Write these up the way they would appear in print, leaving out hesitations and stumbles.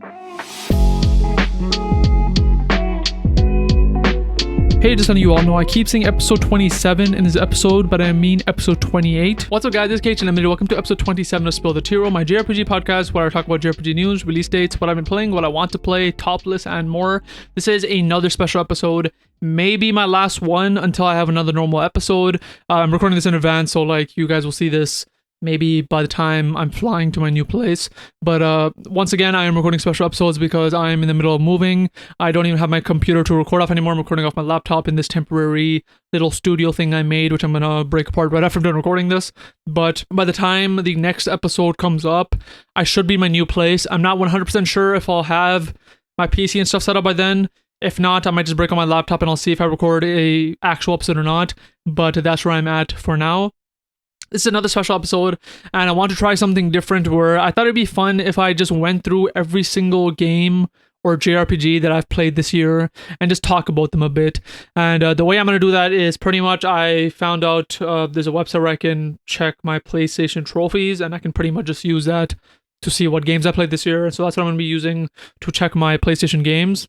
Hey, just letting you all know, I keep saying episode 27 in this episode, but I mean episode 28. What's up, guys? This is KhUnlimited. Welcome to episode 27 of Spill the Tearal, my JRPG podcast where I talk about JRPG news, release dates, what I've been playing, what I want to play, top lists, and more. This is another special episode, maybe my last one until I have another normal episode. I'm recording this in advance, so like you guys will see this maybe by the time I'm flying to my new place. But once again, I am recording special episodes because I'm in the middle of moving. I don't even have my computer to record off anymore. I'm recording off my laptop in this temporary little studio thing I made, which I'm gonna break apart right after I'm done recording this. But by the time the next episode comes up, I should be in my new place. I'm not 100% sure if I'll have my PC and stuff set up by then. If not, I might just break on my laptop and I'll see if I record a actual episode or not. But that's where I'm at for now. This is another special episode, and I want to try something different where I thought it'd be fun if I just went through every single game or JRPG that I've played this year and just talk about them a bit. And the way I'm going to do that is pretty much I found out there's a website where I can check my PlayStation trophies, and I can pretty much just use that to see what games I played this year. So that's what I'm going to be using to check my PlayStation games.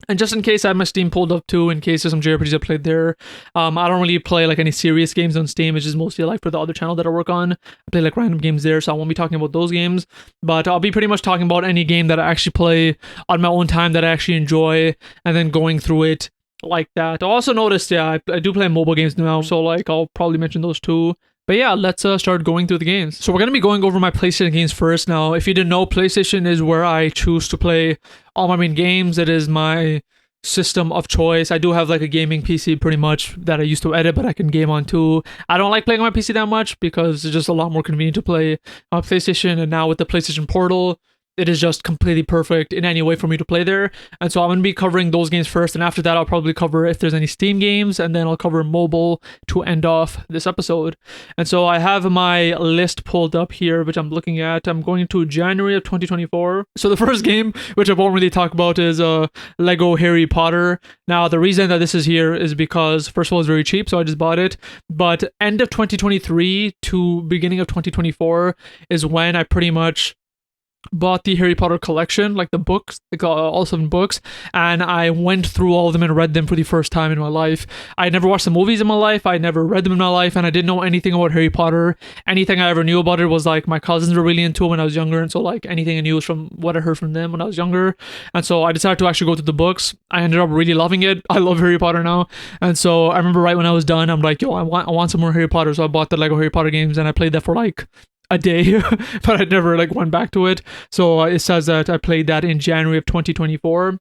And just in case I have my Steam pulled up too, in case there's some JRPGs I played there. I don't really play like any serious games on Steam. It's just mostly like for the other channel that I work on. I play like random games there, so I won't be talking about those games. But I'll be pretty much talking about any game that I actually play on my own time that I actually enjoy, and then going through it like that. I also noticed, I do play mobile games now, so like I'll probably mention those too. But yeah, let's start going through the games. So we're going to be going over my PlayStation games first. Now, if you didn't know, PlayStation is where I choose to play all my main games. It is my system of choice. I do have like a gaming PC pretty much that I used to edit, but I can game on too. I don't like playing on my PC that much because it's just a lot more convenient to play on PlayStation. And now with the PlayStation Portal, it is just completely perfect in any way for me to play there. And so I'm going to be covering those games first. And after that, I'll probably cover if there's any Steam games. And then I'll cover mobile to end off this episode. And so I have my list pulled up here, which I'm looking at. I'm going to January of 2024. So the first game, which I won't really talk about, is Lego Harry Potter. Now, the reason that this is here is because, first of all, it's very cheap. So I just bought it. But end of 2023 to beginning of 2024 is when I pretty much bought the Harry Potter collection, like the books, like all 7 books, and I went through all of them and read them for the first time in my life. I never watched the movies in my life, I never read them in my life, and I didn't know anything about Harry Potter. Anything I ever knew about it was like my cousins were really into it when I was younger, and so like anything I knew was from what I heard from them when I was younger. And so I decided to actually go through the books. I ended up really loving it. I love Harry Potter now. And so I remember right when I was done, I'm like, yo, I want some more Harry Potter. So I bought the Lego Harry Potter games and I played that for like a day, but I never like went back to it. So it says that I played that in January of 2024.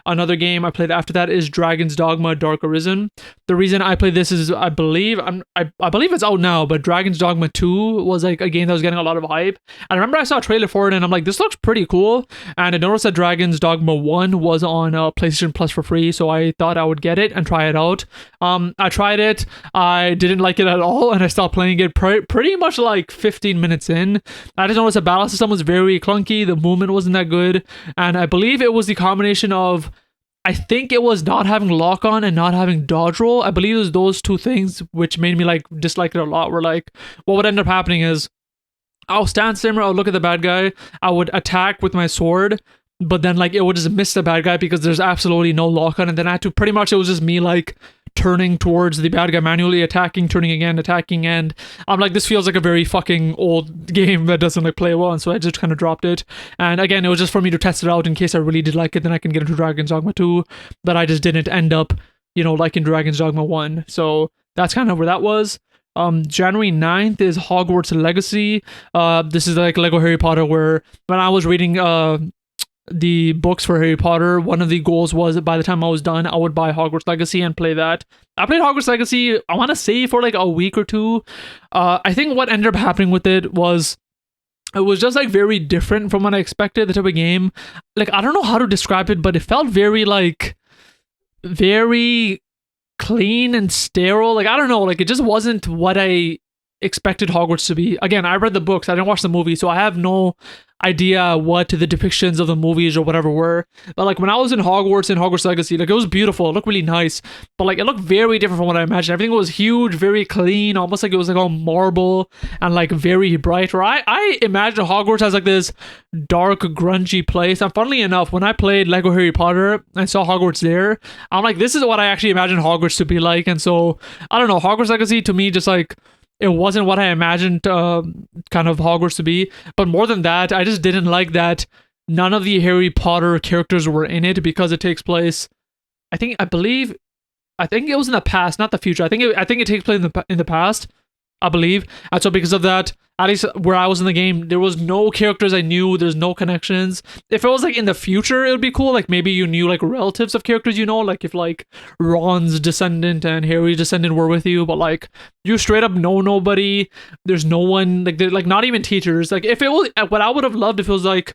Another game I played after that is Dragon's Dogma Dark Arisen. The reason I played this is I believe it's out now, but Dragon's Dogma 2 was like a game that was getting a lot of hype. And I remember I saw a trailer for it and I'm like, this looks pretty cool. And I noticed that Dragon's Dogma 1 was on PlayStation Plus for free, so I thought I would get it and try it out. I tried it, I didn't like it at all, and I stopped playing it pretty much like 15 minutes in. I just noticed the battle system was very clunky, the movement wasn't that good, and I believe it was the combination of, I think it was not having lock on and not having dodge roll. I believe it was those two things which made me like dislike it a lot. Where like what would end up happening is I'll stand somewhere, I'll look at the bad guy, I would attack with my sword, but then like it would just miss the bad guy because there's absolutely no lock on, and then I had to pretty much, it was just me like turning towards the bad guy manually, attacking, turning again, attacking, and I'm like, this feels like a very fucking old game that doesn't like play well, and so I just kind of dropped it. And again, it was just for me to test it out in case I really did like it, then I can get into Dragon's Dogma 2, but I just didn't end up, liking Dragon's Dogma 1, so that's kind of where that was. January 9th is Hogwarts Legacy. This is like Lego Harry Potter, where when I was reading the books for Harry Potter, one of the goals was that by the time I was done, I would buy Hogwarts Legacy and play that. I played Hogwarts Legacy, I want to say for like a week or two. I think what ended up happening with it was just like very different from what I expected, the type of game. Like, I don't know how to describe it, but it felt very clean and sterile. Like, I don't know, like it just wasn't what I expected Hogwarts to be. Again, I read the books, I didn't watch the movie, so I have no idea what the depictions of the movies or whatever were. But like when I was in Hogwarts Legacy, like it was beautiful, it looked really nice, but like it looked very different from what I imagined. Everything was huge, very clean, almost like it was like all marble and like very bright. Or I imagine Hogwarts as like this dark, grungy place. And funnily enough, when I played Lego Harry Potter and saw Hogwarts there, I'm like, this is what I actually imagine Hogwarts to be like. And so I don't know, Hogwarts Legacy to me just like, it wasn't what I imagined kind of Hogwarts to be. But more than that, I just didn't like that none of the Harry Potter characters were in it, because it takes place, I think it was in the past, not the future. I think it takes place in the past, I believe. And so because of that, at least where I was in the game, there was no characters I knew. There's no connections. If it was like in the future, it would be cool. Like maybe you knew like relatives of characters, like if like Ron's descendant and Harry's descendant were with you, but like you straight up know nobody. There's no one, like they're like not even teachers. Like if it was, what I would have loved if it was like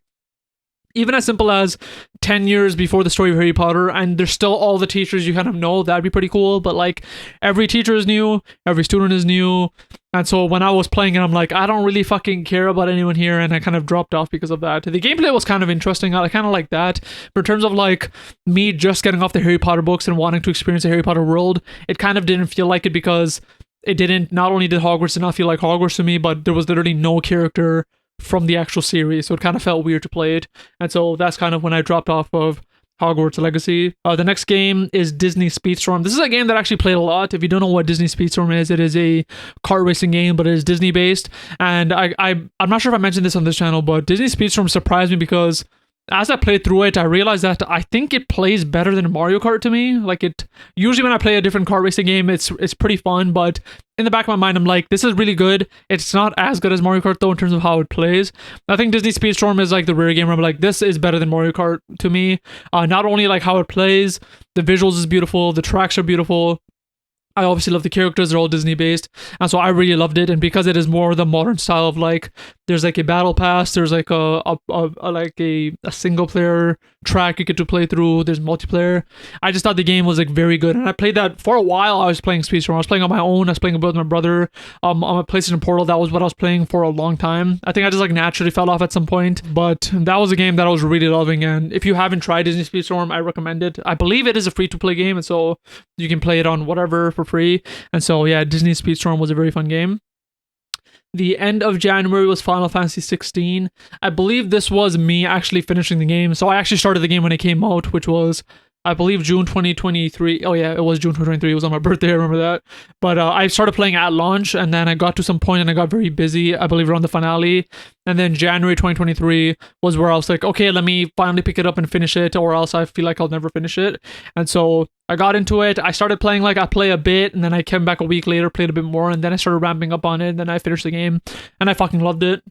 even as simple as 10 years before the story of Harry Potter, and there's still all the teachers you kind of know, that'd be pretty cool. But like every teacher is new, every student is new. And so when I was playing it, I'm like, I don't really fucking care about anyone here, and I kind of dropped off because of that. The gameplay was kind of interesting, I kind of like that. But in terms of like me just getting off the Harry Potter books and wanting to experience the Harry Potter world, it kind of didn't feel like it, because it didn't, not only did Hogwarts not feel like Hogwarts to me, but there was literally no character from the actual series, so it kind of felt weird to play it. And so that's kind of when I dropped off of Hogwarts Legacy. The next game is Disney Speedstorm. This is a game that I actually played a lot. If you don't know what Disney Speedstorm is, it is a kart racing game, but it is Disney based. And I'm not sure if I mentioned this on this channel, but Disney Speedstorm surprised me, because as I played through it, I realized that I think it plays better than Mario Kart to me. Like it usually when I play a different kart racing game, it's pretty fun, but in the back of my mind, I'm like, this is really good. It's not as good as Mario Kart though in terms of how it plays. I think Disney Speedstorm is like the rare game where I'm like, this is better than Mario Kart to me. Not only like how it plays, the visuals is beautiful, the tracks are beautiful. I obviously love the characters, they're all Disney based, and so I really loved it. And because it is more the modern style of like, there's like a battle pass, there's like a single player track you get to play through, there's multiplayer. I just thought the game was like very good, and I played that for a while. I was playing Speedstorm, I was playing on my own, I was playing with my brother on my PlayStation Portal. That was what I was playing for a long time. I think I just like naturally fell off at some point, but that was a game that I was really loving. And if you haven't tried Disney Speedstorm, I recommend it. I believe it is a free to play game, and so you can play it on whatever for free. And so yeah, Disney Speedstorm was a very fun game. The end of January was Final Fantasy 16. I believe this was me actually finishing the game. So I actually started the game when it came out, which was, I believe, June 2023. Oh yeah, it was June 2023. It was on my birthday, I remember that. But I started playing at launch, and then I got to some point and I got very busy, I believe around the finale. And then January 2023 was where I was like, okay, let me finally pick it up and finish it, or else I feel like I'll never finish it. And so I got into it. I started playing, like I play a bit, and then I came back a week later, played a bit more, and then I started ramping up on it, and then I finished the game, and I fucking loved it.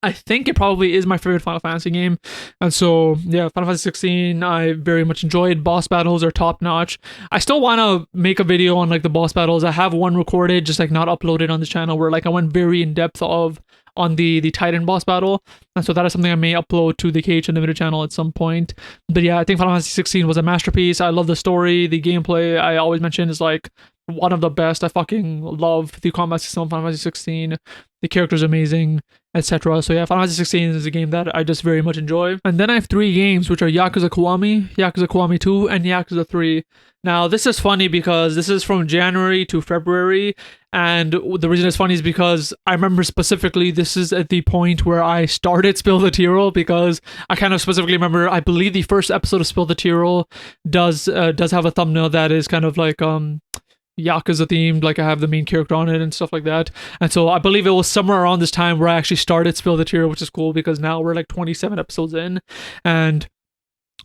I think it probably is my favorite Final Fantasy game. And so, yeah, Final Fantasy 16, I very much enjoyed. Boss battles are top notch. I still want to make a video on like the boss battles. I have one recorded, just like not uploaded on the channel, where like I went very in depth on the Titan boss battle. And so that is something I may upload to the KhUnlimited channel at some point. But yeah, I think Final Fantasy 16 was a masterpiece. I love the story. The gameplay, I always mention, is like one of the best. I fucking love the combat system of Final Fantasy 16. The character's amazing, etc. So yeah, Final Fantasy 16 is a game that I just very much enjoy. And then I have 3 games, which are Yakuza Kiwami, Yakuza Kiwami 2, and Yakuza 3. Now, this is funny because this is from January to February, and the reason it's funny is because I remember specifically this is at the point where I started Spill the Tearal, because I kind of specifically remember, I believe the first episode of Spill the Tearal does have a thumbnail that is kind of like Yakuza themed, like I have the main character on it and stuff like that. And so I believe it was somewhere around this time where I actually started Spill the Tearal, which is cool because now we're like 27 episodes in, and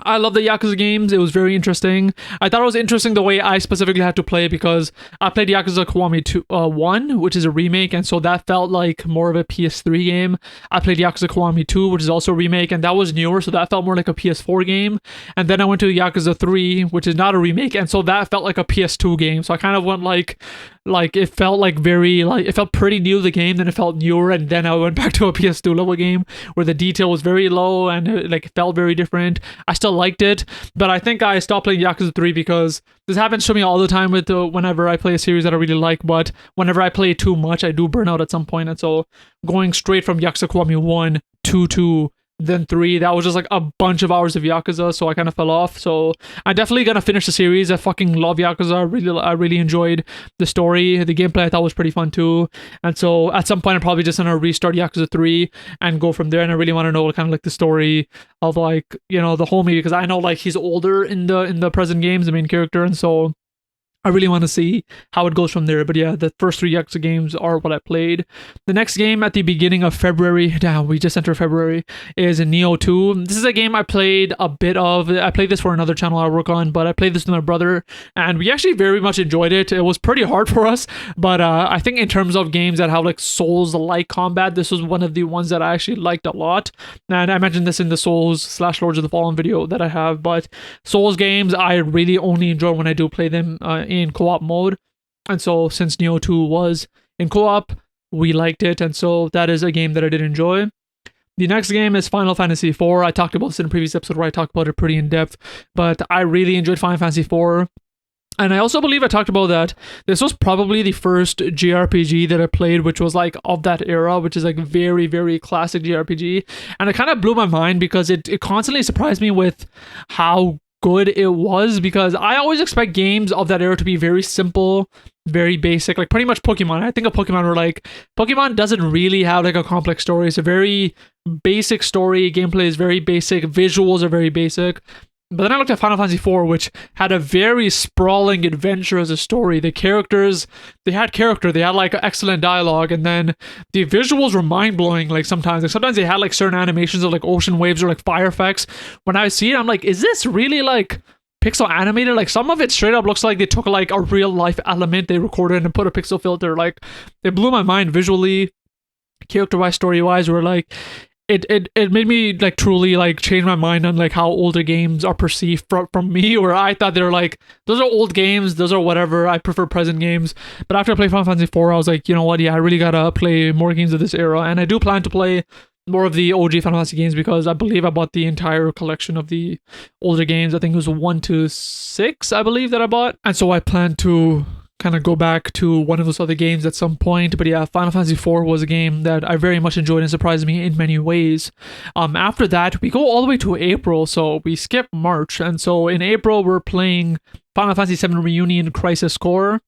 I love the Yakuza games. It was very interesting. I thought it was interesting the way I specifically had to play, because I played Yakuza Kiwami 2, 1, which is a remake, and so that felt like more of a PS3 game. I played Yakuza Kiwami 2, which is also a remake, and that was newer, so that felt more like a PS4 game. And then I went to Yakuza 3, which is not a remake, and so that felt like a PS2 game. So I kind of went like like it felt like very like it felt pretty new to the game, then it felt newer, and then I went back to a PS2 level game where the detail was very low and it felt very different. I still liked it, but I think I stopped playing Yakuza 3 because this happens to me all the time with whenever I play a series that I really like, but whenever I play too much, I do burn out at some point. And so going straight from Yakuza Kiwami 1 to then 3, that was just like a bunch of hours of Yakuza, so I kind of fell off. So I'm definitely gonna finish the series. I fucking love Yakuza. I really enjoyed the story. The gameplay I thought was pretty fun too. And so at some point I'm probably just gonna restart Yakuza 3 and go from there. And I really want to know kind of like the story of like, you know, the homie, because I know like he's older in the present games, the main character, and so I really want to see how it goes from there. But yeah, the first 3 Yakuza games are what I played. The next game at the beginning of February, damn, we just entered February, is Neo 2. This is a game I played a bit of. I played this for another channel I work on, but I played this with my brother, and we actually very much enjoyed it. It was pretty hard for us, but I think in terms of games that have like Souls-like combat, this was one of the ones that I actually liked a lot. And I mentioned this in the Souls/Lords of the Fallen video that I have, but Souls games, I really only enjoy when I do play them in co-op mode. And so since Neo 2 was in co-op, we liked it, and so that is a game that I did enjoy. The next game is Final Fantasy IV. I talked about this in a previous episode where I talked about it pretty in depth, but I really enjoyed Final Fantasy IV. And I also believe I talked about that this was probably the first JRPG that I played, which was like of that era, which is like very, very classic JRPG. And it kind of blew my mind because it constantly surprised me with how good it was, because I always expect games of that era to be very simple, very basic, like pretty much Pokemon. I think of Pokemon where like Pokemon doesn't really have like a complex story. It's a very basic story. Gameplay is very basic. Visuals are very basic. But then I looked at Final Fantasy IV, which had a very sprawling adventure as a story. The characters, they had character, they had like excellent dialogue, and then the visuals were mind-blowing. Like sometimes they had like certain animations of like ocean waves or like fire effects. When I see it, I'm like, is this really like pixel animated? Like some of it straight up looks like they took like a real life element they recorded and put a pixel filter. Like it blew my mind visually, character-wise, story-wise. Where like it made me like truly like change my mind on like how older games are perceived from me, where I thought they were like, those are old games, those are whatever, I prefer present games. But after I played Final Fantasy IV, I was like, you know what, yeah, I really gotta play more games of this era. And I do plan to play more of the OG Final Fantasy games, because I believe I bought the entire collection of the older games. I think it was 1 to 6, I believe, that I bought. And so I plan to kind of go back to one of those other games at some point. But yeah, Final Fantasy IV was a game that I very much enjoyed and surprised me in many ways. After that, we go all the way to April, so we skip March. And so in April, we're playing Final Fantasy VII Reunion Crisis Core.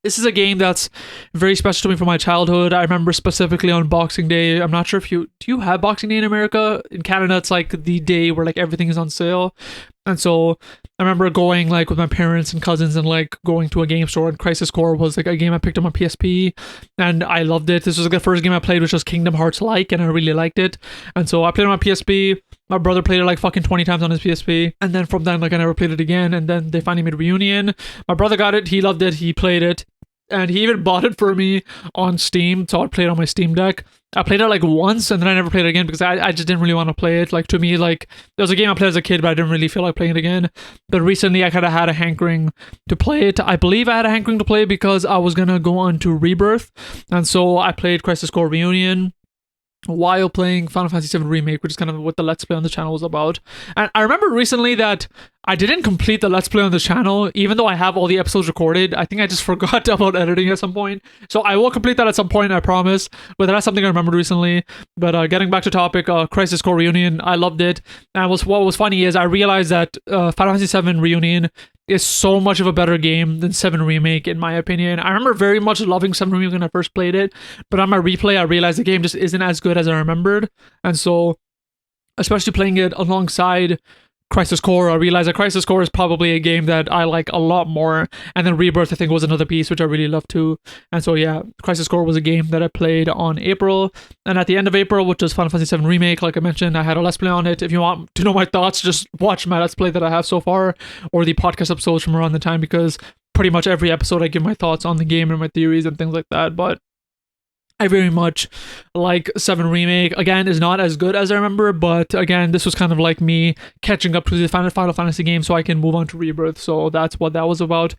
This is a game that's very special to me from my childhood. I remember specifically on Boxing Day. I'm not sure if do you have Boxing Day in America? In Canada, it's like the day where like everything is on sale. And so I remember going like with my parents and cousins and like going to a game store, and Crisis Core was like a game I picked up on PSP, and I loved it. This was like the first game I played, which was Kingdom Hearts like, and I really liked it. And so I played it on my PSP. My brother played it like fucking 20 times on his PSP. And then from then, like I never played it again. And then they finally made Reunion. My brother got it. He loved it. He played it. And he even bought it for me on Steam, so I'd play it on my Steam Deck. I played it like once, and then I never played it again because I just didn't really want to play it. Like to me, like it was a game I played as a kid, but I didn't really feel like playing it again. But recently, I kind of had a hankering to play it. I believe I had a hankering to play it because I was gonna go on to Rebirth, and so I played Crisis Core Reunion while playing Final Fantasy VII Remake, which is kind of what the Let's Play on the channel was about. And I remember recently that I didn't complete the Let's Play on the channel, even though I have all the episodes recorded. I think I just forgot about editing at some point. So I will complete that at some point, I promise. But that's something I remembered recently. But getting back to topic, Crisis Core Reunion, I loved it. And what was funny is I realized that Final Fantasy VII Reunion is so much of a better game than 7 Remake, in my opinion. I remember very much loving 7 Remake when I first played it, but on my replay, I realized the game just isn't as good as I remembered. And so, especially playing it alongside Crisis Core, I realized that Crisis Core is probably a game that I like a lot more. And then Rebirth, I think, was another piece which I really loved too. And so yeah, Crisis Core was a game that I played on April. And at the end of April, which was Final Fantasy VII Remake, like I mentioned, I had a Let's Play on it. If you want to know my thoughts, just watch my Let's Play that I have so far, or the podcast episodes from around the time, because pretty much every episode I give my thoughts on the game and my theories and things like that. But I very much like 7 Remake. Again, is not as good as I remember, but again, this was kind of like me catching up to the Final Fantasy game so I can move on to Rebirth. So that's what that was about.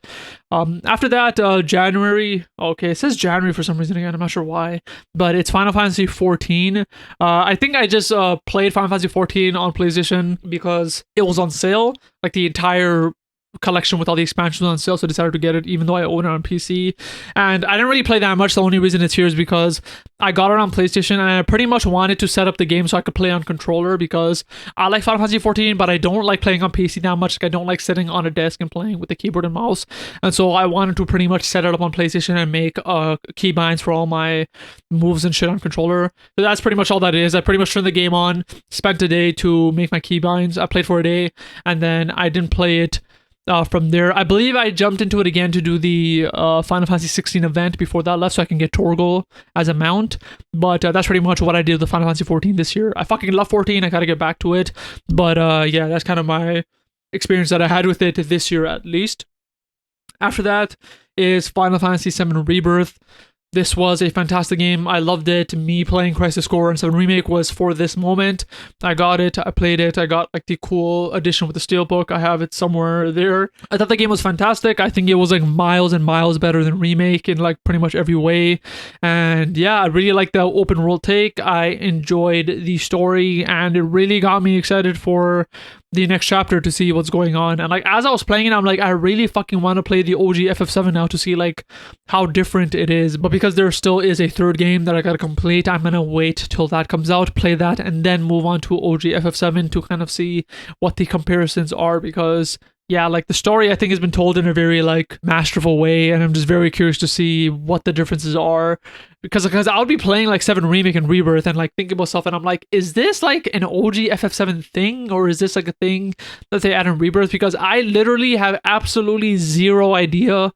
After that, January. Okay, it says January for some reason again. I'm not sure why, but it's Final Fantasy 14. I think I just played Final Fantasy 14 on PlayStation because it was on sale. Like the entire collection with all the expansions on sale, so I decided to get it even though I own it on PC. And I didn't really play that much. The only reason it's here is because I got it on PlayStation and I pretty much wanted to set up the game so I could play on controller, because I like Final Fantasy 14, but I don't like playing on PC that much. Like, I don't like sitting on a desk and playing with the keyboard and mouse. And so I wanted to pretty much set it up on PlayStation and make keybinds for all my moves and shit on controller. So that's pretty much all that is. I pretty much turned the game on, spent a day to make my keybinds. I played for a day and then I didn't play it from there. I believe I jumped into it again to do the Final Fantasy 16 event before that left so I can get Torgal as a mount. But that's pretty much what I did with the Final Fantasy 14 this year. I fucking love 14. I gotta get back to it. But yeah, that's kind of my experience that I had with it this year at least. After that is Final Fantasy 7 Rebirth. This was a fantastic game. I loved it. Me playing Crisis Core and 7 Remake was for this moment. I got it. I played it. I got like the cool edition with the steelbook. I have it somewhere there. I thought the game was fantastic. I think it was like miles and miles better than Remake in like pretty much every way. And yeah, I really liked the open world take. I enjoyed the story and it really got me excited for the next chapter to see what's going on. And like as I was playing it, I'm like, I really fucking want to play the OG FF7 now to see like how different it is. But because there still is a third game that I gotta complete, I'm gonna wait till that comes out, play that, and then move on to OG FF7 to kind of see what the comparisons are. Because yeah, like the story I think has been told in a very like masterful way, and I'm just very curious to see what the differences are. Because I'll be playing like 7 Remake and Rebirth and like thinking about stuff, and I'm like, is this like an OG FF7 thing, or is this like a thing that they add in Rebirth? Because I literally have absolutely zero idea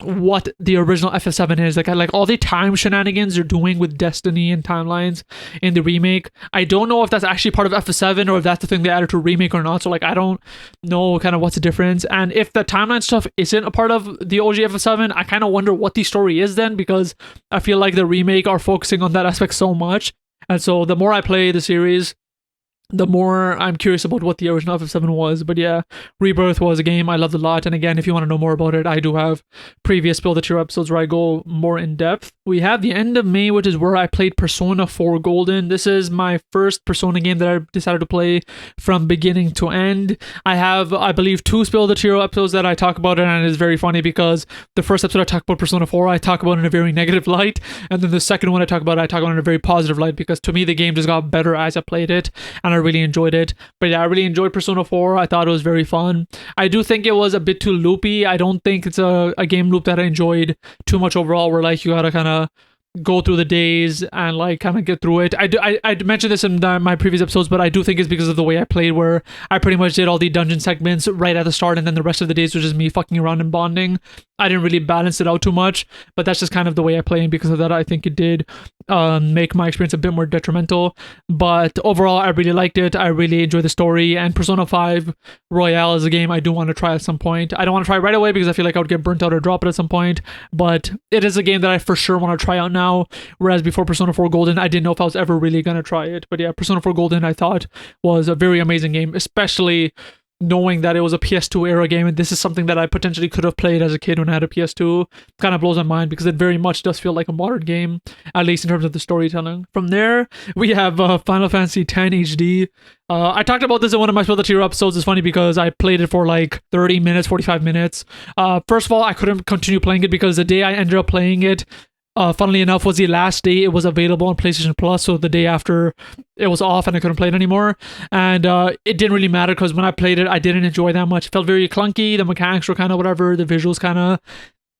what the original FF7 is. Like all the time shenanigans they're doing with Destiny and timelines in the remake, I don't know if that's actually part of FF7 or if that's the thing they added to remake or not. So like I don't know kind of what's the difference. And if the timeline stuff isn't a part of the OG FF7, I kind of wonder what the story is then, because I feel like the remake are focusing on that aspect so much. And so the more I play the series, the more I'm curious about what the original FF7 was. But yeah, Rebirth was a game I loved a lot. And again, if you want to know more about it, I do have previous Spill the Tearal episodes where I go more in depth. We have the end of May, which is where I played Persona 4 Golden. This is my first Persona game that I decided to play from beginning to end. I have, I believe, 2 Spill the Tearal episodes that I talk about it, and it's very funny because the first episode I talk about Persona 4, I talk about it in a very negative light, and then the second one I talk about it in a very positive light, because to me the game just got better as I played it, and I really enjoyed it. But yeah, I really enjoyed Persona 4. I thought it was very fun. I do think it was a bit too loopy. I don't think it's a game loop that I enjoyed too much overall, where like you gotta kind of go through the days and like kind of get through it. I mentioned this in my previous episodes, but I do think it's because of the way I played, where I pretty much did all the dungeon segments right at the start, and then the rest of the days was just me fucking around and bonding. I didn't really balance it out too much, but that's just kind of the way I play, and because of that I think it did make my experience a bit more detrimental. But overall I really liked it. I really enjoyed the story, and Persona 5 Royale is a game I do want to try at some point. I don't want to try right away because I feel like I would get burnt out or drop it at some point, but it is a game that I for sure want to try out now, whereas before Persona 4 Golden I didn't know if I was ever really going to try it. But yeah, Persona 4 Golden I thought was a very amazing game, especially knowing that it was a PS2 era game, and this is something that I potentially could have played as a kid when I had a PS2. Kind of blows my mind because it very much does feel like a modern game, at least in terms of the storytelling. From there, we have Final Fantasy X HD. I talked about this in one of my Spill the Tearal episodes. It's funny because I played it for like 30 minutes, 45 minutes. First of all, I couldn't continue playing it because the day I ended up playing it, funnily enough, was the last day it was available on PlayStation Plus. So the day after it was off and I couldn't play it anymore. And it didn't really matter because when I played it, I didn't enjoy that much. It felt very clunky. The mechanics were kind of whatever. The visuals kind of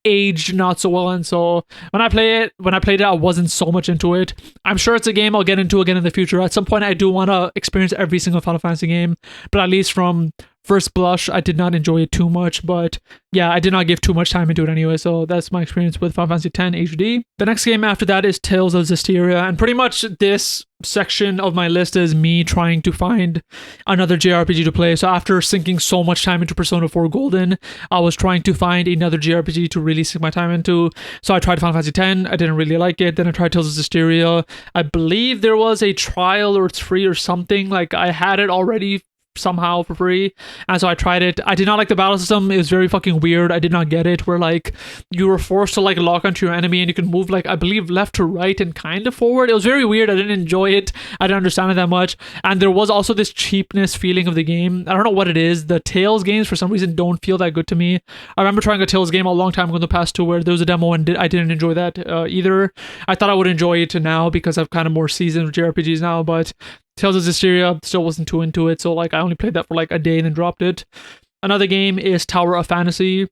aged not so well. And so when I played it, I wasn't so much into it. I'm sure it's a game I'll get into again in the future. At some point, I do want to experience every single Final Fantasy game, but at least from first blush, I did not enjoy it too much, but yeah, I did not give too much time into it anyway, so that's my experience with Final Fantasy X HD. The next game after that is Tales of Zestiria, and pretty much this section of my list is me trying to find another JRPG to play. So after sinking so much time into Persona 4 Golden, I was trying to find another JRPG to really sink my time into. So I tried Final Fantasy X, I didn't really like it. Then I tried Tales of Zestiria. I believe there was a trial or it's free or something, like I had it already somehow for free, and so I tried it. I did not like the battle system. It was very fucking weird. I did not get it, where like you were forced to like lock onto your enemy and you can move like I believe left to right and kind of forward. It was very weird. I didn't enjoy it. I didn't understand it that much, and there was also this cheapness feeling of the game. I don't know what it is. The Tales games for some reason don't feel that good to me. I remember trying a Tales game a long time ago in the past too, where there was a demo and I didn't enjoy that either. I thought I would enjoy it now because I'm kind of more seasoned with JRPGs now, but Tales of Zestiria still wasn't too into it, so like I only played that for like a day and then dropped it. Another game is Tower of Fantasy.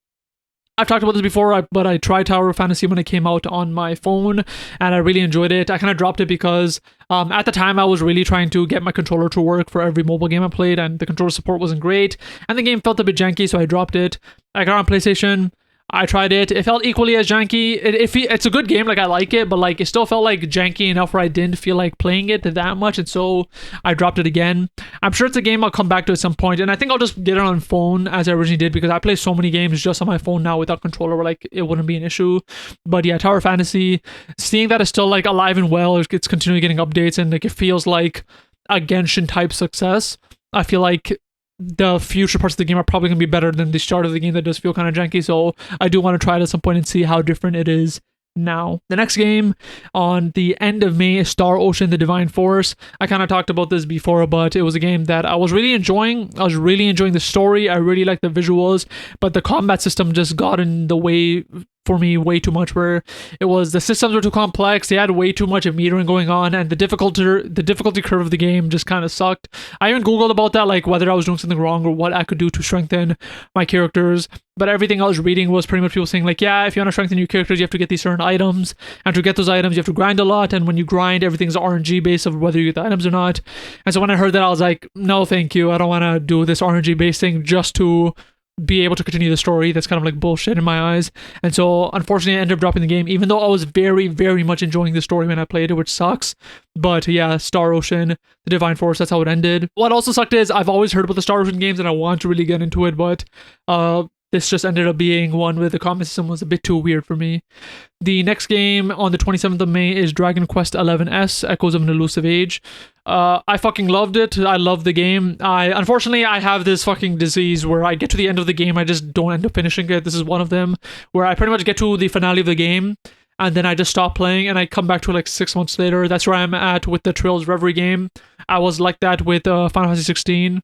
I've talked about this before, but I tried Tower of Fantasy when it came out on my phone, and I really enjoyed it. I kind of dropped it because at the time I was really trying to get my controller to work for every mobile game I played, and the controller support wasn't great, and the game felt a bit janky, so I dropped it. I got it on PlayStation. I tried it. It felt equally as janky. It's a good game, like I like it, but like it still felt like janky enough where I didn't feel like playing it that much, and so I dropped it again. I'm sure it's a game I'll come back to at some point, and I think I'll just get it on phone as I originally did, because I play so many games just on my phone now without controller, where like it wouldn't be an issue. But yeah, Tower Fantasy, seeing that it's still like alive and well, it's continually getting updates, and like it feels like a Genshin type success. I feel like the future parts of the game are probably going to be better than the start of the game that does feel kind of janky, so I do want to try it at some point and see how different it is now. The next game on the end of May is Star Ocean: The Divine Force. I kind of talked about this before, but it was a game that I was really enjoying. I was really enjoying the story. I really liked the visuals, but the combat system just got in the way for me way too much, where the systems were too complex, they had way too much metering going on, and the difficulty curve of the game just kind of sucked. I even googled about that, like whether I was doing something wrong or what I could do to strengthen my characters, but everything I was reading was pretty much people saying like, yeah, if you want to strengthen your characters, you have to get these certain items, and to get those items you have to grind a lot, and when you grind, everything's RNG based of whether you get the items or not. And so when I heard that, I was like, no thank you, I don't want to do this RNG based thing just to be able to continue the story. That's kind of like bullshit in my eyes. And so unfortunately I ended up dropping the game, even though I was very, very much enjoying the story when I played it, which sucks. But yeah, Star Ocean: The Divine Force, that's how it ended. What also sucked is I've always heard about the Star Ocean games and I want to really get into it, but this just ended up being one where the combat system was a bit too weird for me. The next game on the 27th of May is Dragon Quest XI-S, Echoes of an Elusive Age. I fucking loved it. I love the game. Unfortunately, I have this fucking disease where I get to the end of the game, I just don't end up finishing it. This is one of them, where I pretty much get to the finale of the game, and then I just stop playing, and I come back to it like 6 months later. That's where I'm at with the Trails Reverie game. I was like that with Final Fantasy 16.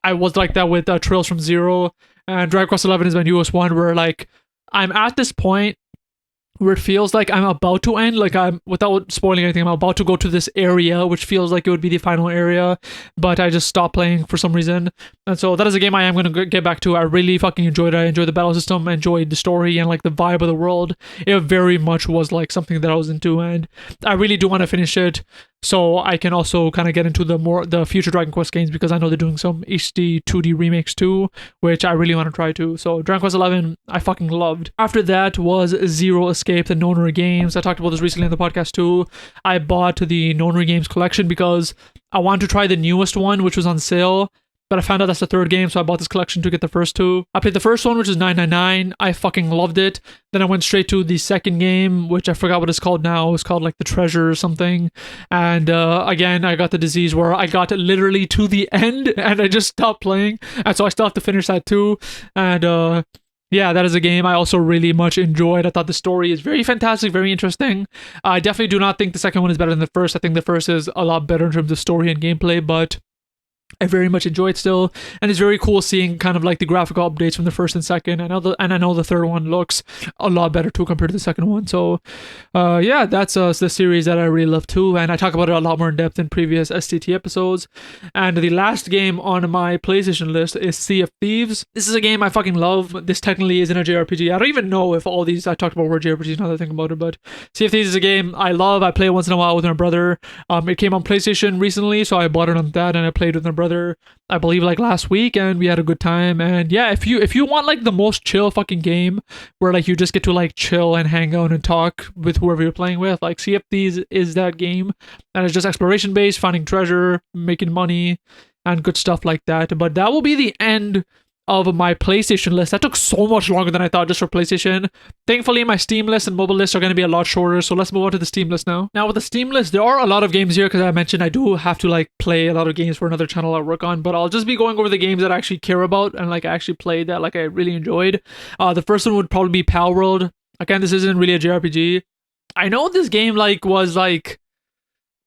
I was like that with Trails from Zero. And Dragon Quest XI is my newest one, where like I'm at this point where it feels like I'm about to end, like I'm, without spoiling anything, I'm about to go to this area which feels like it would be the final area, but I just stopped playing for some reason. And so that is a game I am going to get back to. I really fucking enjoyed it. I enjoyed the battle system, I enjoyed the story, and like the vibe of the world. It very much was like something that I was into, and I really do want to finish it so I can also kind of get into the future Dragon Quest games, because I know they're doing some HD 2D remakes too, which I really want to try too. So Dragon Quest XI I fucking loved. After that was Zero Escape, the Nonary games. I talked about this recently on the podcast too. I bought the Nonary games collection because I wanted to try the newest one, which was on sale, but I found out that's the third game, so I bought this collection to get the first two. I played the first one, which is 999. I fucking loved it. Then I went straight to the second game, which I forgot what it's called now. It's called like The Treasure or something. And again, I got the disease where I got literally to the end and I just stopped playing. And so I still have to finish that too. And yeah, that is a game I also really much enjoyed. I thought the story is very fantastic, very interesting. I definitely do not think the second one is better than the first. I think the first is a lot better in terms of story and gameplay, but I very much enjoy it still, and it's very cool seeing kind of like the graphical updates from the first and second. I know the third one looks a lot better too compared to the second one. So, yeah, that's the series that I really love too, and I talk about it a lot more in depth in previous STT episodes. And the last game on my PlayStation list is Sea of Thieves. This is a game I fucking love. This technically isn't a JRPG. I don't even know if all these I talked about were JRPGs now that I think about it, but Sea of Thieves is a game I love. I play it once in a while with my brother. It came on PlayStation recently, so I bought it on that and I played with my brother, I believe like last week, and we had a good time. And yeah, if you want like the most chill fucking game where like you just get to like chill and hang out and talk with whoever you're playing with, like Sea of Thieves is that game. And it's just exploration based, finding treasure, making money, and good stuff like that. But that will be the end of my PlayStation list. That took so much longer than I thought just for PlayStation. Thankfully, my Steam list and mobile lists are going to be a lot shorter, so let's move on to the Steam list now. Now, with the Steam list, there are a lot of games here, because I mentioned I do have to like play a lot of games for another channel I work on, but I'll just be going over the games that I actually care about and like I actually played that like I really enjoyed. The first one would probably be Power World. Again, this isn't really a JRPG. I know this game like was like,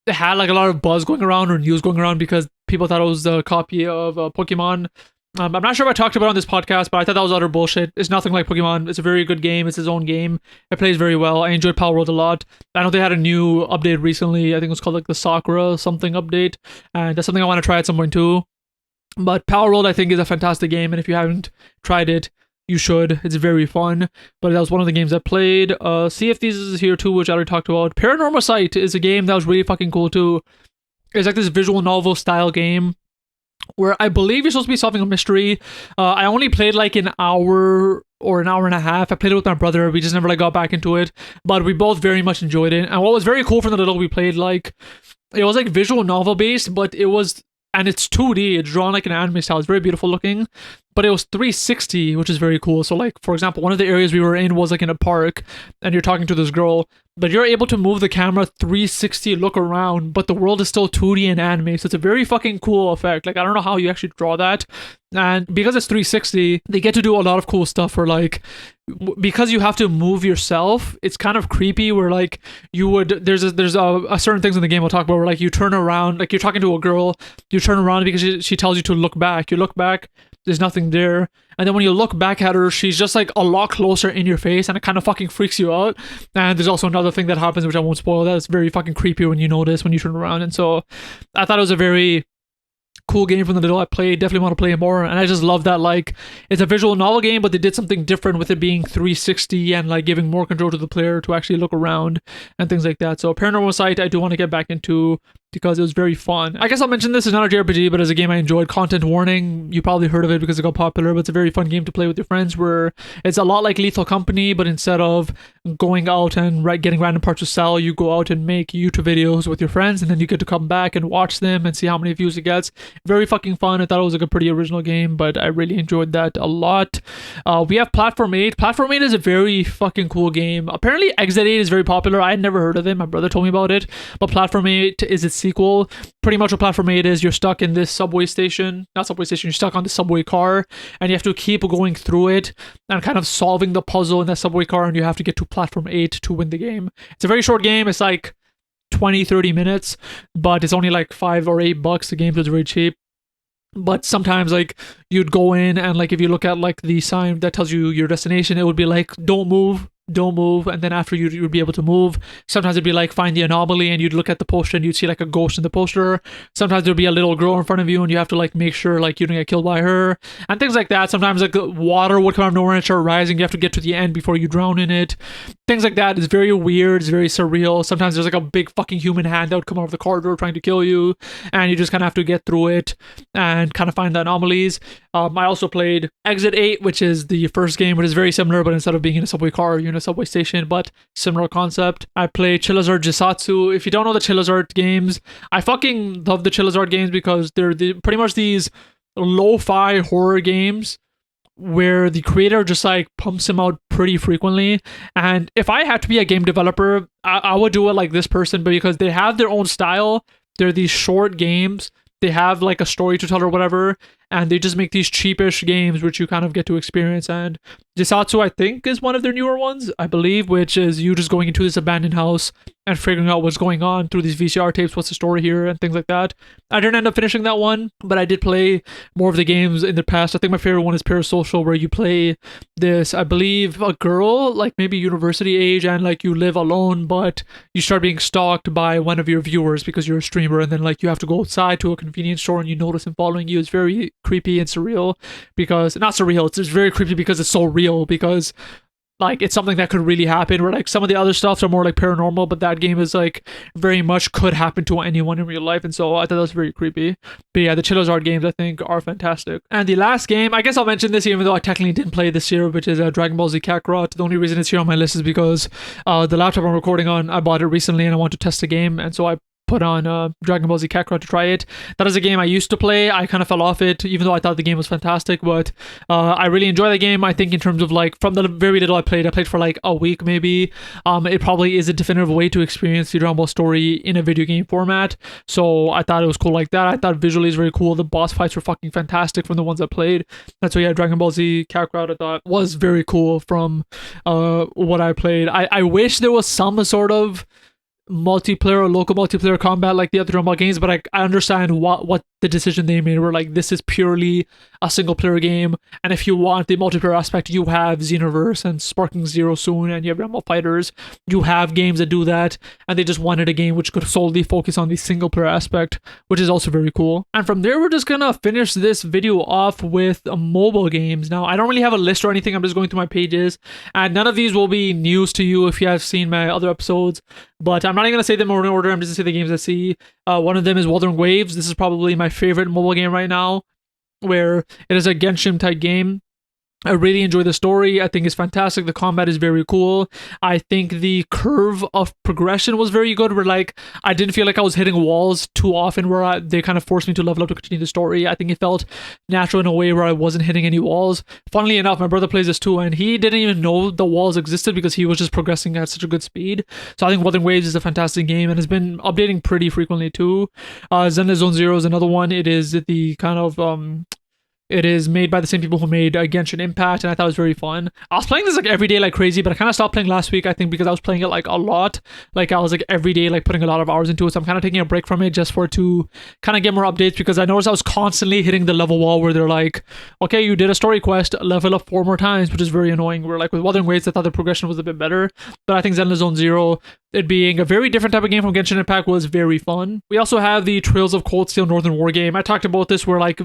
it had like a lot of buzz going around or news going around because people thought it was a copy of Pokemon. I'm not sure if I talked about it on this podcast, but I thought that was utter bullshit. It's nothing like Pokemon. It's a very good game. It's its own game. It plays very well. I enjoyed Power World a lot. I know they had a new update recently. I think it was called like the Sakura something update, and that's something I want to try at some point too. But Power World, I think, is a fantastic game, and if you haven't tried it, you should. It's very fun. But that was one of the games I played. Sea of Thieves is here too, which I already talked about. Paranormal Sight is a game that was really fucking cool too. It's like this visual novel style game where I believe you're supposed to be solving a mystery. I only played like an hour or an hour and a half. I played it with my brother. We just never like got back into it, but we both very much enjoyed it. And what was very cool from the little we played, like it was like visual novel based, but it was, and it's 2D. It's drawn like an anime style. It's very beautiful looking, but it was 360, which is very cool. So like, for example, one of the areas we were in was like in a park, and you're talking to this girl, but you're able to move the camera 360, look around, but the world is still 2D and anime. So it's a very fucking cool effect. Like, I don't know how you actually draw that. And because it's 360, they get to do a lot of cool stuff for like, because you have to move yourself, it's kind of creepy where like you would, there's a certain things in the game we'll talk about where like you turn around, like you're talking to a girl, you turn around because she tells you to look back. You look back, there's nothing there. And then when you look back at her, she's just like a lot closer in your face, and it kind of fucking freaks you out. And there's also another thing that happens, which I won't spoil, that it's very fucking creepy when you notice when you turn around. And so I thought it was a very cool game from the little I played. Definitely want to play it more. And I just love that like it's a visual novel game, but they did something different with it being 360 and like giving more control to the player to actually look around and things like that. So Paranormal Sight I do want to get back into because it was very fun. I guess I'll mention this is not a JRPG, but as a game I enjoyed. Content warning, you probably heard of it because it got popular, but it's a very fun game to play with your friends where it's a lot like Lethal Company, but instead of going out and getting random parts to sell, you go out and make YouTube videos with your friends, and then you get to come back and watch them and see how many views it gets. Very fucking fun. I thought it was like a pretty original game, but I really enjoyed that a lot. We have Platform 8. Platform 8 is a very fucking cool game. Apparently Exit 8 is very popular. I had never heard of it. My brother told me about it, but Platform 8 is its sequel. Pretty much what Platform 8 is, you're stuck in this subway station, not subway station, you're stuck on the subway car, and you have to keep going through it and kind of solving the puzzle in that subway car, and you have to get to Platform 8 to win the game. It's a very short game. It's like 20-30 minutes, but it's only like $5 or $8. The game was very cheap. But sometimes like you'd go in and like if you look at like the sign that tells you your destination, it would be like don't move, and then after you would be able to move. Sometimes it'd be like find the anomaly, and you'd look at the poster and you'd see like a ghost in the poster. Sometimes there'd be a little girl in front of you and you have to like make sure like you don't get killed by her and things like that. Sometimes like water would come out of nowhere and start rising. You have to get to the end before you drown in it. Things like that. It's very weird. It's very surreal. Sometimes there's like a big fucking human hand that would come out of the corridor trying to kill you, and you just kind of have to get through it and kind of find the anomalies. I also played Exit 8, which is the first game, which is very similar, but instead of being in a subway car, you're in a subway station, but similar concept. I played Chillazart Jisatsu. If you don't know the Chillazart games, I fucking love the Chillazart games because they're pretty much these lo-fi horror games where the creator just like pumps them out pretty frequently. And if I had to be a game developer, I would do it like this person, but because they have their own style, they're these short games, they have like a story to tell or whatever, and they just make these cheapish games which you kind of get to experience. And Jisatsu, I think, is one of their newer ones, I believe, which is you just going into this abandoned house and figuring out what's going on through these VCR tapes, what's the story here, and things like that. I didn't end up finishing that one, but I did play more of the games in the past. I think my favorite one is Parasocial, where you play this, I believe, a girl, like maybe university age, and like you live alone, but you start being stalked by one of your viewers because you're a streamer, and then like you have to go outside to a convenience store and you notice him following you. It's very creepy and surreal because, not surreal, it's just very creepy because it's so real, because like it's something that could really happen, where like some of the other stuffs are more like paranormal, but that game is like very much could happen to anyone in real life. And so I thought that was very creepy. But yeah, the Charizard games I think are fantastic. And the last game, I guess I'll mention this even though I technically didn't play this year, which is Dragon Ball Z Kakarot. The only reason it's here on my list is because the laptop I'm recording on, I bought it recently and I want to test the game, and so I put on Dragon Ball Z Kakarot to try it. That is a game I used to play. I kind of fell off it, even though I thought the game was fantastic, but I really enjoy the game. I think in terms of like, from the very little I played for like a week maybe, it probably is a definitive way to experience the Dragon Ball story in a video game format, so I thought it was cool like that. I thought visually is very cool. The boss fights were fucking fantastic from the ones I played, and so yeah, Dragon Ball Z Kakarot I thought was very cool from what I played. I wish there was some sort of multiplayer or local multiplayer combat like the other Dragon Ball games, but I understand what the decision they made, were like, this is purely a single player game, and if you want the multiplayer aspect, you have Xenoverse and Sparking Zero soon, and you have Dragon Ball Fighters. You have games that do that, and they just wanted a game which could solely focus on the single player aspect, which is also very cool. And from there, we're just gonna finish this video off with mobile games. Now, I don't really have a list or anything, I'm just going through my pages, and none of these will be news to you if you have seen my other episodes, but I'm not even gonna say them in order, I'm just gonna say the games I see. One of them is Wuthering Waves. This is probably my favorite mobile game right now, where it is a Genshin type game. I really enjoy the story. I think it's fantastic. The combat is very cool. I think the curve of progression was very good, where like I didn't feel like I was hitting walls too often, where they kind of forced me to level up to continue the story. I think it felt natural in a way where I wasn't hitting any walls. Funnily enough, my brother plays this too, and he didn't even know the walls existed because he was just progressing at such a good speed. So I think Wuthering Waves is a fantastic game, and has been updating pretty frequently too. Zenless Zone Zero is another one. It is the kind of it is made by the same people who made Genshin Impact, and I thought it was very fun. I was playing this like every day like crazy, but I kind of stopped playing last week, I think, because I was playing it like a lot. Like I was like every day like putting a lot of hours into it, so I'm kind of taking a break from it just for it to kind of get more updates, because I noticed I was constantly hitting the level wall where they're like, okay, you did a story quest, level up 4 more times, which is very annoying. Where like with Wuthering Waves, I thought the progression was a bit better, but I think Zenless Zone Zero, it being a very different type of game from Genshin Impact, was very fun. We also have the Trails of Cold Steel Northern War game. I talked about this, where like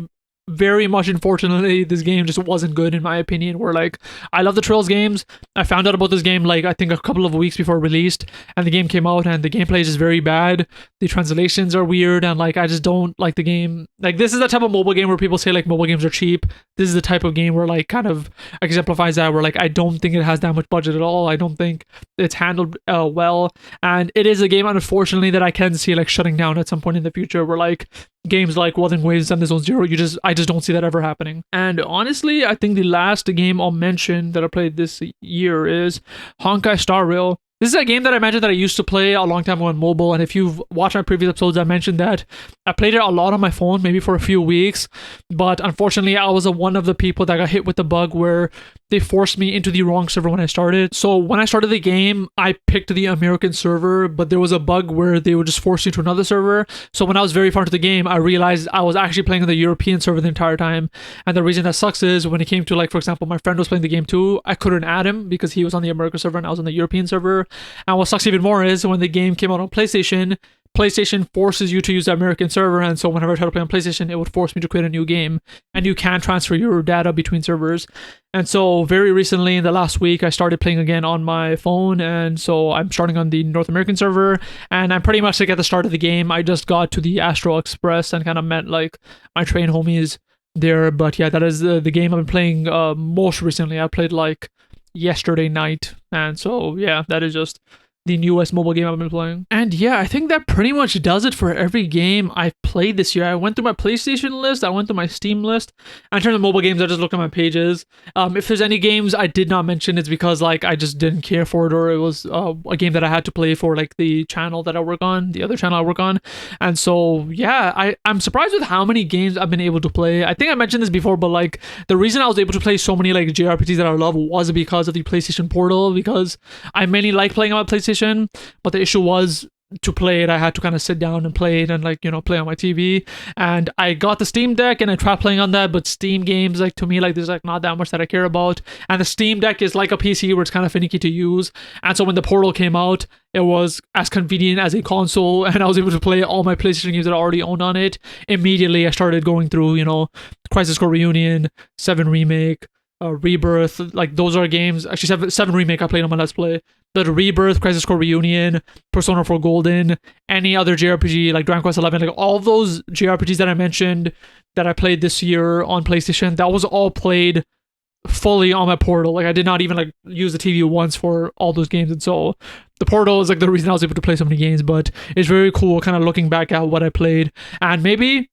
very much unfortunately this game just wasn't good in my opinion, where like I love the Trails games. I found out about this game like I think a couple of weeks before it released, and the game came out and the gameplay is just very bad. The translations are weird, and like I just don't like the game. Like this is the type of mobile game where people say like mobile games are cheap. This is the type of game where like kind of exemplifies that, where like I don't think it has that much budget at all. I don't think it's handled well, and it is a game unfortunately that I can see like shutting down at some point in the future, where like games like Wuthering Waves and Zone Zero, I just don't see that ever happening. And honestly, I think the last game I'll mention that I played this year is Honkai Star Rail. This is a game that I mentioned that I used to play a long time ago on mobile, and if you've watched my previous episodes, I mentioned that I played it a lot on my phone, maybe for a few weeks, but unfortunately I was one of the people that got hit with the bug where they forced me into the wrong server when I started. So when I started the game, I picked the American server, but there was a bug where they would just force you to another server. So when I was very far into the game, I realized I was actually playing on the European server the entire time. And the reason that sucks is when it came to like, for example, my friend was playing the game too, I couldn't add him because he was on the American server and I was on the European server. And what sucks even more is when the game came out on PlayStation forces you to use the American server, and so whenever I try to play on PlayStation, it would force me to create a new game, and you can't transfer your data between servers. And so very recently, in the last week, I started playing again on my phone, and so I'm starting on the North American server, and I'm pretty much like at the start of the game. I just got to the Astro Express and kind of met like my train homies there, but yeah, that is the game I've been playing most recently. I played like yesterday night, and so yeah, that is just the newest mobile game I've been playing. And yeah, I think that pretty much does it for every game I've played this year. I went through my PlayStation list, I went through my Steam list. And in terms of mobile games, I just looked at my pages. If there's any games I did not mention, it's because like I just didn't care for it, or it was a game that I had to play for like the channel that I work on, the other channel I work on. And so yeah, I'm surprised with how many games I've been able to play. I think I mentioned this before, but like the reason I was able to play so many like JRPGs that I love was because of the PlayStation Portal, because I mainly like playing on my PlayStation, but the issue was to play it, I had to kind of sit down and play it and like, you know, play on my TV. And I got the Steam Deck and I tried playing on that, but Steam games, like to me, like there's like not that much that I care about. And the Steam Deck is like a PC where it's kind of finicky to use. And so when the Portal came out, it was as convenient as a console, and I was able to play all my PlayStation games that I already owned on it. Immediately I started going through, you know, Crisis Core Reunion, 7 Remake, Rebirth. Like those are games. Actually, 7 Remake I played on my Let's Play. The Rebirth, Crisis Core Reunion, Persona 4 Golden, any other JRPG like Dragon Quest 11, like all those JRPGs that I mentioned that I played this year on PlayStation, that was all played fully on my Portal. Like I did not even like use the TV once for all those games, and so the Portal is like the reason I was able to play so many games. But it's very cool kind of looking back at what I played, and maybe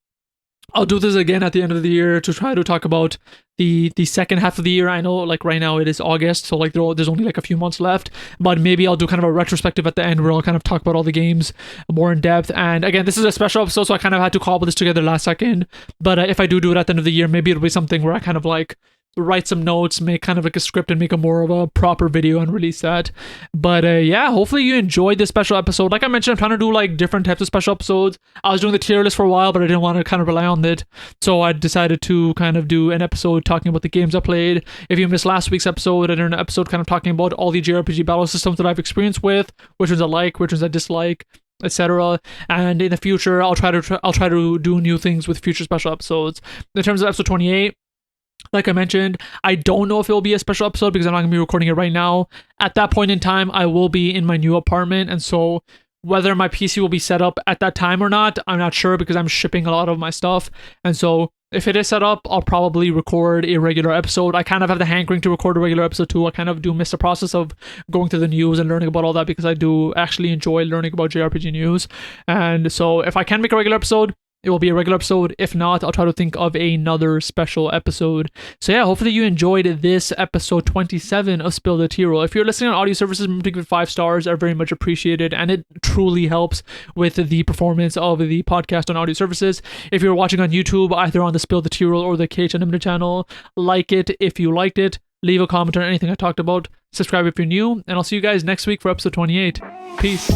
I'll do this again at the end of the year to try to talk about the second half of the year. I know like right now it is August, so like there's only like a few months left, but maybe I'll do kind of a retrospective at the end where I'll kind of talk about all the games more in depth. And again, this is a special episode, so I kind of had to cobble this together last second, but if I do it at the end of the year, maybe it'll be something where I kind of like write some notes, make kind of like a script, and make a more of a proper video and release that. But yeah, hopefully you enjoyed this special episode. Like I mentioned, I'm trying to do like different types of special episodes. I was doing the tier list for a while, but I didn't want to kind of rely on it, so I decided to kind of do an episode talking about the games I played. If you missed last week's episode, I did an episode kind of talking about all the JRPG battle systems that I've experienced with, which ones I like, which ones I dislike, etc. And in the future, I'll try to do new things with future special episodes. In terms of episode 28, like I mentioned, I don't know if it will be a special episode because I'm not going to be recording it right now. At that point in time, I will be in my new apartment, and so whether my PC will be set up at that time or not, I'm not sure because I'm shipping a lot of my stuff. And so if it is set up, I'll probably record a regular episode. I kind of have the hankering to record a regular episode too. I kind of do miss the process of going through the news and learning about all that because I do actually enjoy learning about JRPG news. And so if I can make a regular episode, it will be a regular episode. If not, I'll try to think of another special episode. So yeah, hopefully you enjoyed this episode 27 of Spill the Tearal. If you're listening on audio services, remember to give it 5 stars. Are very much appreciated, and it truly helps with the performance of the podcast on audio services. If you're watching on YouTube, either on the Spill the Tearal or the KhUnlimited channel, like it if you liked it. Leave a comment on anything I talked about. Subscribe if you're new, and I'll see you guys next week for episode 28. Peace.